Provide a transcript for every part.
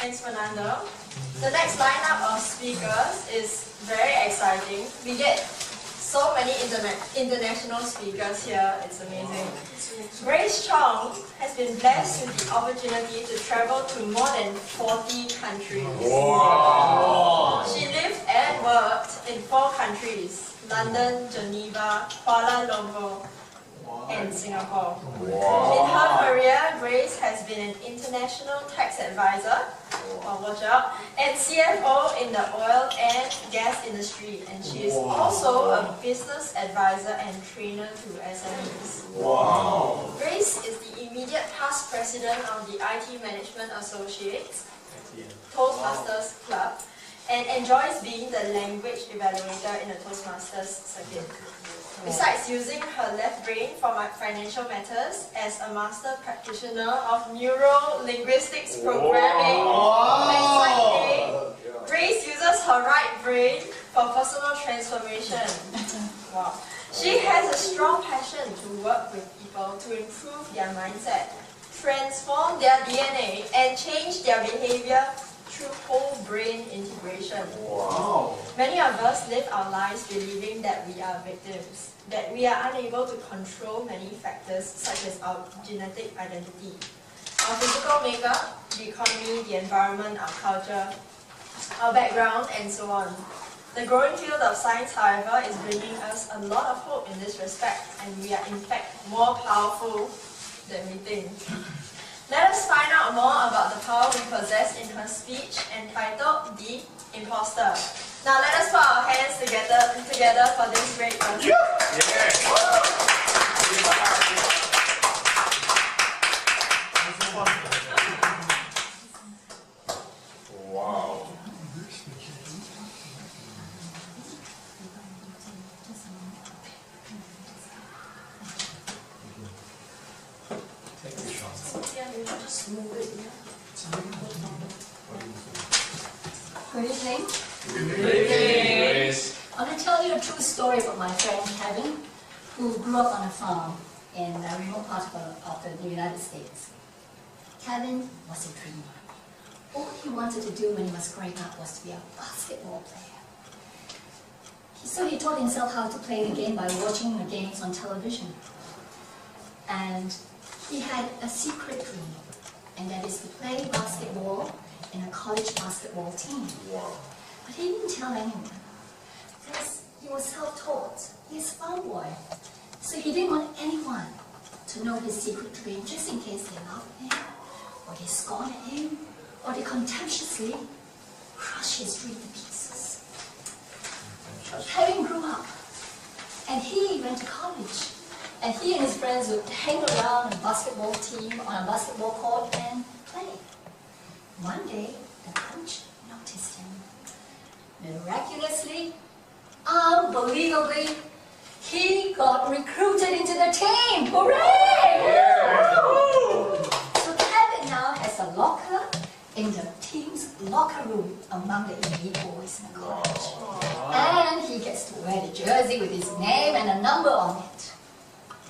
Thanks, Fernando. The next lineup of speakers is very exciting. We get so many international speakers here. It's amazing. Grace Chong has been blessed with the opportunity to travel to more than 40 countries. Wow. She lived and worked in 4 countries: London, Geneva, Kuala Lumpur, and Singapore. Wow. In her career, Grace has been an international tax advisor, watch out, and CFO in the oil and gas industry, and she is also a business advisor and trainer to SMEs. Wow. Grace is the immediate past president of the IT Management Associates, Toastmasters Club, and enjoys being the language evaluator in the Toastmasters circuit. Besides using her left brain for financial matters as a master practitioner of neuro-linguistics programming, Grace uses her right brain for personal transformation. Wow. She has a strong passion to work with people to improve their mindset, transform their DNA, and change their behavior through whole brain integration. Wow. Many of us live our lives believing that we are victims, that we are unable to control many factors such as our genetic identity, our physical makeup, the economy, the environment, our culture, our background, and so on. The growing field of science, however, is bringing us a lot of hope in this respect, and we are in fact more powerful than we think. Let us find out more about the power we possess in her speech entitled The Imposter. Now let us put our hands together for this great person. Wow. Good evening. Good evening. I'm going to tell you a true story about my friend Kevin, who grew up on a farm in a remote part of the United States. Kevin was a dreamer. All he wanted to do when he was growing up was to be a basketball player. So he taught himself how to play the game by watching the games on television. And he had a secret dream, and that is to play basketball in a college basketball team. Wow. But he didn't tell anyone, because he was self-taught. He's a farm boy. So he didn't want anyone to know his secret dream, just in case they laughed at him, or they scorned at him, or they contemptuously crushed his dream to pieces. Kevin grew up, and he went to college. And he and his friends would hang around a basketball team on a basketball court and play. One day, the coach noticed him. Miraculously, unbelievably, he got recruited into the team. Hooray! Yeah. So Kevin now has a locker in the team's locker room among the elite boys in the college. And he gets to wear the jersey with his name and a number on it.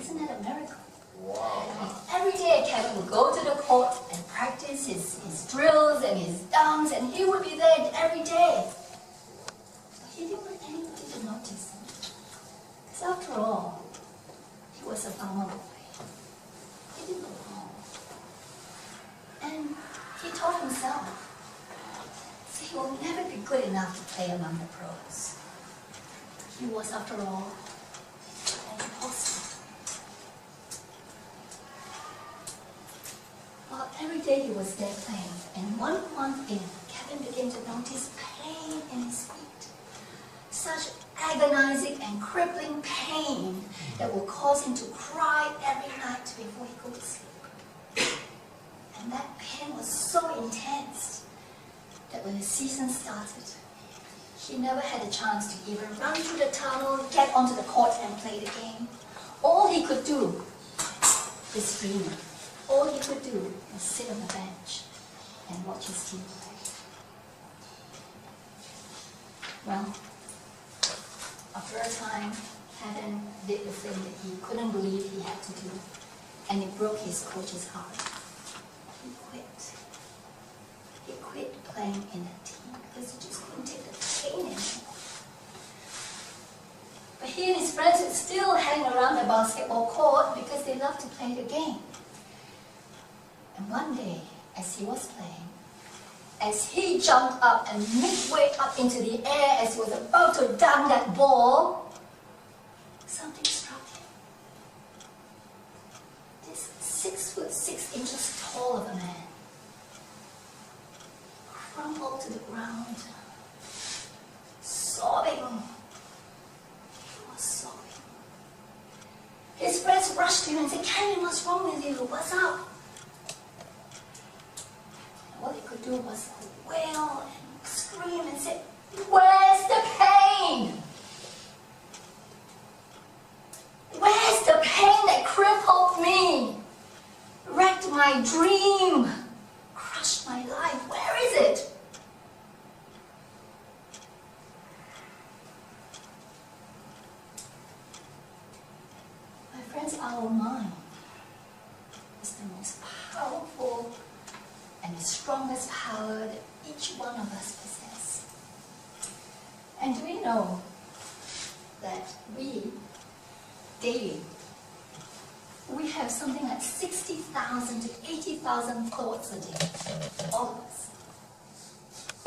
Isn't that a miracle? Wow. And every day Kevin would go to the court and practice his drills and his dunks, and he would be there every day. But he didn't want anybody to notice him. Because after all, he was a farmer boy. He didn't belong. And he told himself, see, he will never be good enough to play among the pros. He was, after all, an imposter. Well, every day he was there playing, and 1 month in, Kevin began to notice pain in his feet. Such agonizing and crippling pain that would cause him to cry every night before he goes to sleep. And that pain was so intense that when the season started, he never had a chance to even run through the tunnel, get onto the court and play the game. All he could do is dream. All he could do was sit on the bench and watch his team play. Well, after a time, Kevin did the thing that he couldn't believe he had to do, and it broke his coach's heart. He quit. He quit. quit playing in that team because he just couldn't take the pain anymore. But he and his friends would still hang around the basketball court because they loved to play the game. And one day, as he was playing, as he jumped up and midway up into the air as he was about to dunk that ball, something struck him. This 6'6" tall of a man crumpled to the ground, sobbing. He was sobbing. His friends rushed to him and said, "Kevin, what's wrong with you? What's up?" And all he could do was wail and scream and say, "Where's the pain? Where's the pain that crippled me, wrecked my dream, crushed my life? Where is it?" My friends, our mind is the most powerful and the strongest power that each one of us possess. And do we know that we, daily, we have something like 60,000 to 80,000 thoughts a day, all of us.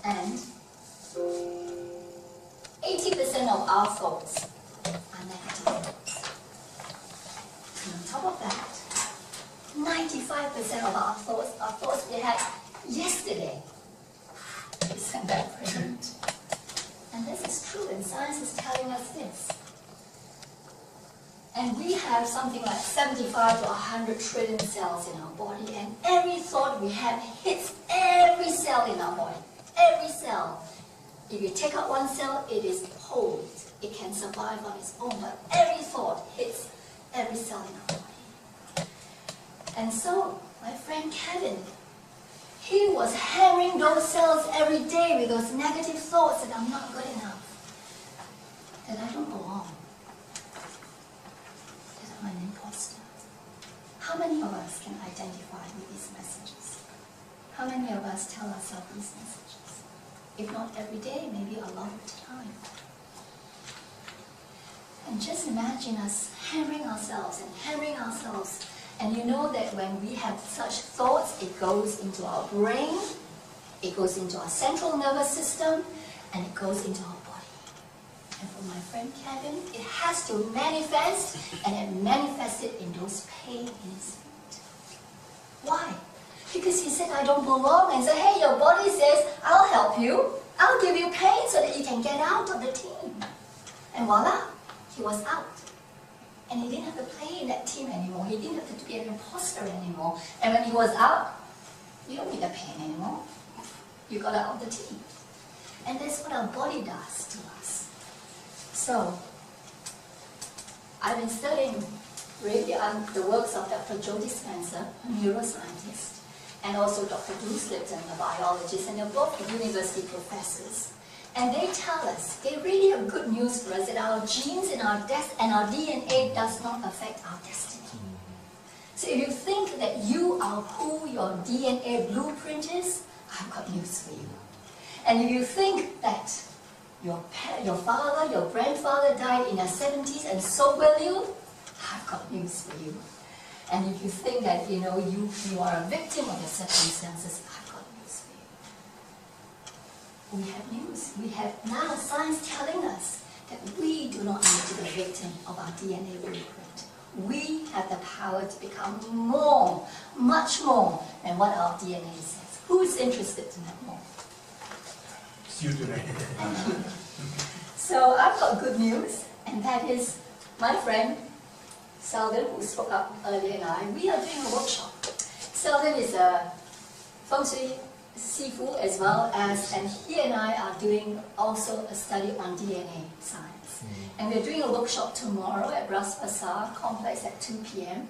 And 80% of our thoughts are negative thoughts. And on top of that, 95% of our thoughts are thoughts we had yesterday. Isn't that brilliant? And this is true, and science is telling us this. And we have something like 75 to 100 trillion cells in our body, and every thought we have hits every cell in our body. Every cell. If you take out one cell, it is whole. It can survive on its own, but every thought hits every cell in our body. And so, my friend Kevin, he was hammering those cells every day with those negative thoughts that I'm not good enough, that I don't belong, that I'm an imposter. How many of us can identify with these messages? How many of us tell ourselves these messages? If not every day, maybe a lot of the time. And just imagine us hammering ourselves and hammering ourselves. And you know that when we have such thoughts, it goes into our brain, it goes into our central nervous system, and it goes into our body. And for my friend Kevin, it has to manifest, and it manifested in those pain in his feet. Why? Because he said, "I don't belong," and said, "Hey, your body says, I'll help you. I'll give you pain so that you can get out of the team." And voila, he was out. And he didn't have to play in that team anymore. He didn't have to be an imposter anymore. And when he was out, you don't need the pain anymore. You got out of the team. And that's what our body does to us. So, I've been studying really the works of Dr. Joe Dispenza, a neuroscientist, and also Dr. Bruce Lipton, a biologist, and they're both university professors. And they tell us, they really have good news for us, that our genes and our DNA does not affect our destiny. So if you think that you are who your DNA blueprint is, I've got news for you. And if you think that your father, your grandfather died in their 70s and so will you, I've got news for you. And if you think that you are a victim of your circumstances, I've got news for you. We have news. We have now science telling us that we do not need to be a victim of our DNA blueprint. We have the power to become more, much more than what our DNA says. Who is interested to know more? You today. Thank you. So I've got good news, and that is my friend Selden, who spoke up earlier, and I, we are doing a workshop. Selden is a feng shui Sifu as well as, and he and I are doing also a study on DNA science. And we're doing a workshop tomorrow at Bras Basar complex at 2 p.m.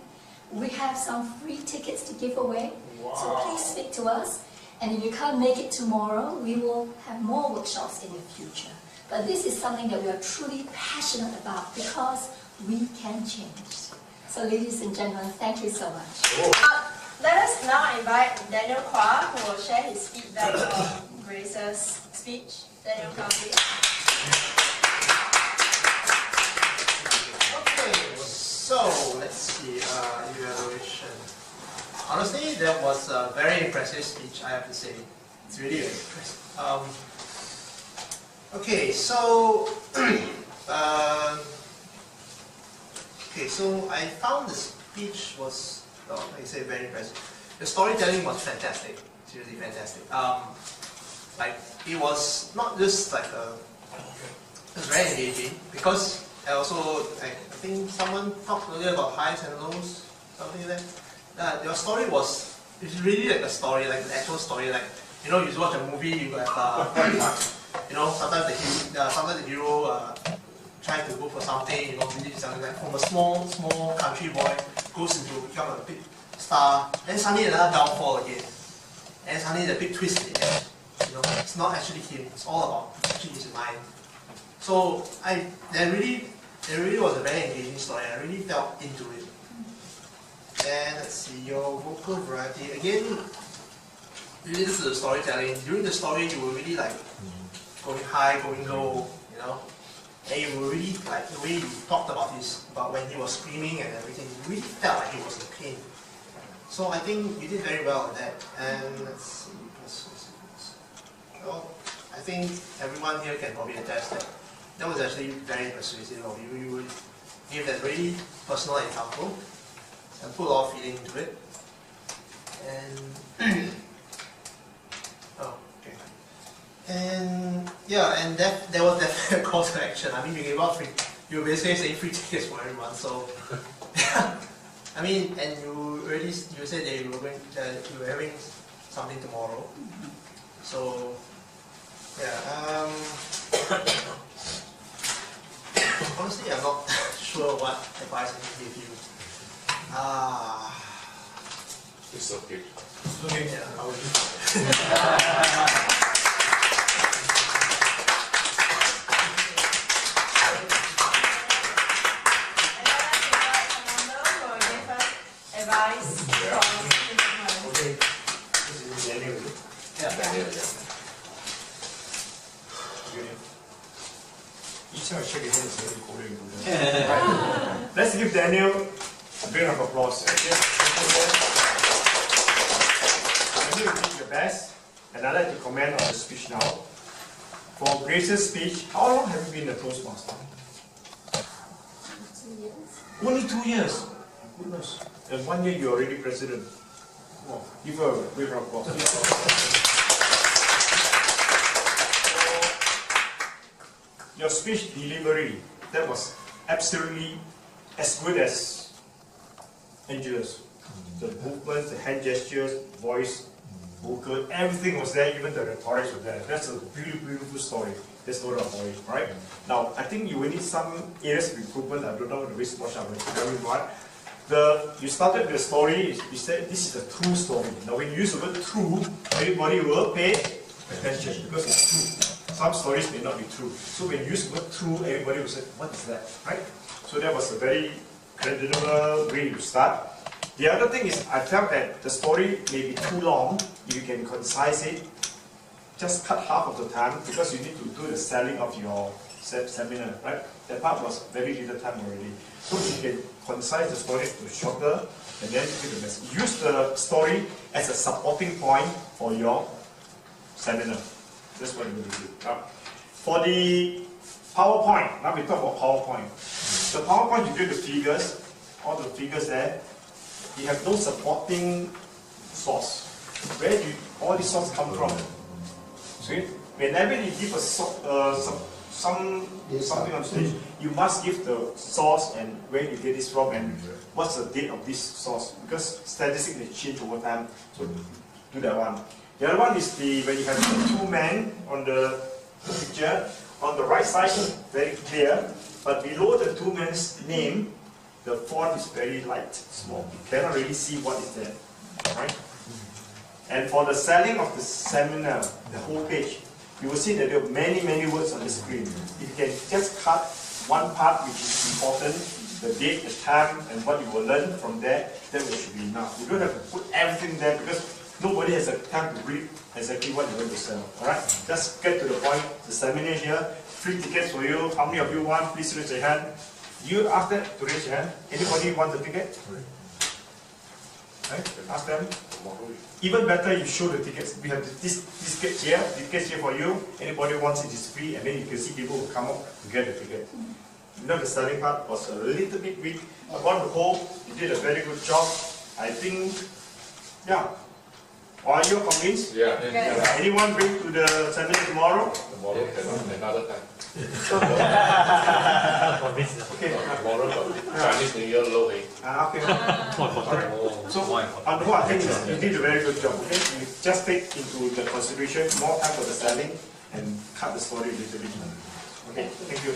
We have some free tickets to give away, so please speak to us. And if you can't make it tomorrow, we will have more workshops in the future. But this is something that we are truly passionate about because we can change. So ladies and gentlemen, thank you so much. Let us now invite Daniel Kwa, who will share his feedback on speech. Daniel, come please. Okay, so let's see, evaluation. Honestly, that was a very impressive speech, I have to say. It's really very impressive. Okay, so so I found the speech was, like I say, very impressive. The storytelling was fantastic, seriously fantastic. Like it was not just like it was very engaging because I think someone talked earlier about highs and lows, something like that. Your story was, it's really like a story, like an actual story. Like, you know, you watch a movie, you have you know, sometimes the hero tries to go for something, you know, something like from a small country boy goes into become a big star, then suddenly another downfall again, and suddenly the big twist in the end. You know, it's not actually him. It's all about actually his mind. So there really was a very engaging story. I really felt into it. And let's see, your vocal variety again. Really, this is the storytelling. During the story, you were really like going high, going low. You know, and you were really like the way you talked about when he was screaming and everything. You really felt like he was in pain. So I think you did very well at that. And let's see. Well, I think everyone here can probably attest that was actually very persuasive of you. You gave that really personal example and put a lot of feeling into it. And okay. And yeah, and there was definitely a call to action. I mean, you gave out you were basically saying free tickets for everyone. So I mean, and you said that you were having something tomorrow. So yeah, honestly, I'm not sure what advice I can give you. It's okay. Okay, yeah, I will do. Advice from Okay. This is Daniel. Yeah. Daniel, yeah. Each time I shake his hand, it's very Korean. Right? Let's give Daniel a bit of applause. Okay? Daniel, you did your best, and I'd like to comment on the speech now. For Grace's speech, how long have you been a Toastmaster? 2 years. Only 2 years. My goodness. And 1 year you're already president. Wow. Give her a big round of applause. Your speech delivery, that was absolutely as good as Angela's. The movements, the hand gestures, voice, vocal, everything was there, even the rhetorics was there. That's a beautiful story. There's no doubt about it, right? Now, I think you will need some areas of improvement. I don't know the waste much of it. You started the story, you said this is a true story. Now, when you use the word true, everybody will pay attention because it's true. Some stories may not be true. So when you use the word true, everybody will say, what is that, right? So that was a very credible way to start. The other thing is, I felt that the story may be too long. You can concise it. Just cut half of the time because you need to do the selling of your seminar, right? That part was very little time already. So you can concise the story to shorter and then give the message. Use the story as a supporting point for your seminar. That's what you're going to do. For the PowerPoint, now we talk about PowerPoint. The PowerPoint, you do the figures, all the figures there. You have no supporting source. Where do all these sources come from? See, whenever you give a something on stage, you must give the source and where you get this from and what's the date of this source. Because statistics may change over time, so do that one. The other one is when you have the two men on the picture. On the right side, very clear, but below the two men's name, the font is very light, small. You cannot really see what is there, right? And for the selling of the seminar, the whole page, you will see that there are many words on the screen. If you can just cut one part which is important, the date, the time, and what you will learn from there, then it should be enough. You don't have to put everything there because nobody has the time to read exactly what you're going to sell. Alright? Just get to the point. The seminar here, free tickets for you. How many of you want? Please raise your hand. You ask them to raise your hand. Anybody want the ticket? Right? Ask them. Even better, you show the tickets. We have this tickets here for you. Anybody wants it is free, and then you can see people who come up to get the ticket. You know, the selling part was a little bit weak. But on the whole, you did a very good job. I think, yeah. Are you convinced? Yeah. Anyone bring to the seminar tomorrow? Tomorrow cannot, another time. Okay. Tomorrow got Chinese New Year low eh? Okay. Alright. So, on the whole, I think you did a very good job. Okay, you just take into the consideration more time for the selling and cut the story a little bit. Okay, thank you.